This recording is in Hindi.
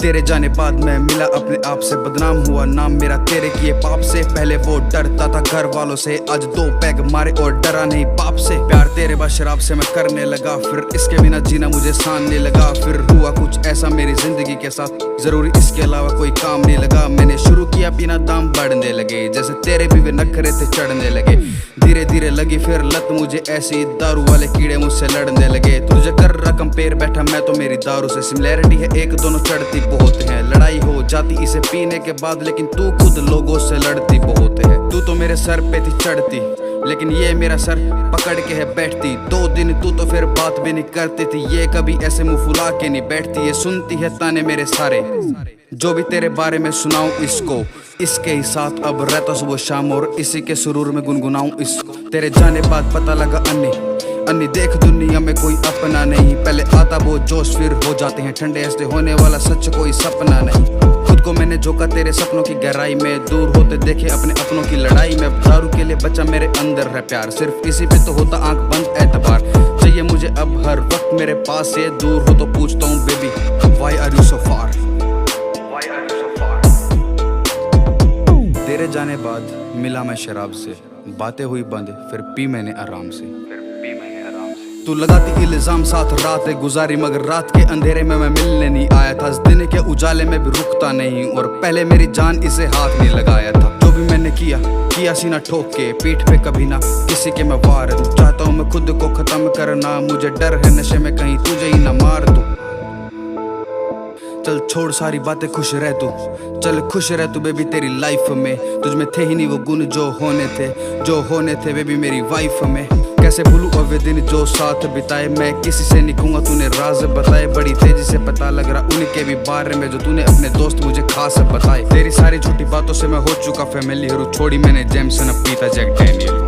तेरे जाने बाद मैं मिला अपने आप से, बदनाम हुआ नाम मेरा तेरे किए पाप से। पहले वो डरता था घर वालों से, आज 2 पैग मारे और डरा नहीं बाप से। प्यार तेरे बाद शराब से मैं करने लगा, फिर इसके बिना जीना मुझे सानने लगा। फिर हुआ कुछ ऐसा मेरी जिंदगी के साथ, जरूरी इसके अलावा कोई काम नहीं लगा। मैंने शुरू किया पीना, दाम बढ़ने लगे, जैसे तेरे भी वे नखरे थे चढ़ने लगे। धीरे धीरे लगी फिर लत मुझे ऐसी, दारू वाले कीड़े मुझसे लड़ने लगे। तुझे कर रहा कंपेयर बैठा मैं तो मेरी दारू से, सिमिलैरिटी है एक दोनों चढ़ती बहुत है। लड़ाई हो जाती इसे पीने के बाद, लेकिन तू खुद लोगों से लड़ती बहुत है। तू तो मेरे सर पे थी चढ़ती, लेकिन ये मेरा सर पकड़ के है बैठती। 2 दिन तू तो फिर बात भी नहीं करती थी, ये कभी ऐसे मुंह फुला के नहीं बैठती। ये सुनती है ताने मेरे सारे, जो भी तेरे बारे में सुनाऊं इसको। इसके ही साथ अब रहता सुबह शाम, और इसी के सुरूर में गुनगुनाऊं इसको। तेरे जाने बाद पता लगा अन्नी देख दुनिया में कोई अपना नहीं। पहले आता वो जोश, फिर हो जाते हैं ठंडे, ऐसे होने वाला सच कोई सपना नहीं। खुद को मैंने झोंका तेरे सपनों की गहराई में, दूर होते देखे अपने अपनों की लड़ाई में। दारू के लिए बच्चा मेरे अंदर है प्यार, सिर्फ इसी पे तो होता आंख बंद एतबार। चाहिए मुझे अब हर वक्त मेरे पास से, दूर हो तो पूछता हूँ baby why are you so far. तेरे जाने बाद मिला मैं शराब से, बातें हुई बंद फिर पी मैंने आराम से। तू लगाती इल्जाम साथ रातें गुजारी, मगर रात के अंधेरे में मैं मिलने नहीं आया था। इस दिन के उजाले में भी रुकता नहीं, और पहले मेरी जान इसे हाथ नहीं लगाया था। जो भी मैंने किया सीना ठोक के, पीठ पे कभी ना किसी के मैं वार दूं। चाहता हूँ मैं खुद को खत्म करना, मुझे डर है नशे में कहीं तुझे ही ना मार दूं। चल छोड़ सारी बातें, खुश रह तू, चल खुश रह तू बेबी तेरी लाइफ में। तुझ में थे ही नहीं वो गुण जो होने थे बेबी मेरी वाइफ में। कैसे भूलूं अब वे दिन जो साथ बिताए, मैं किसी से नहीं कहूंगा तूने राज बताए। बड़ी तेजी से पता लग रहा उनके भी बारे में, जो तूने अपने दोस्त मुझे खास बताए। तेरी सारी झूठी बातों से मैं हो चुका फैमिली, छोड़ी मैंने जेम्सन अब पीता जैक डैनियल।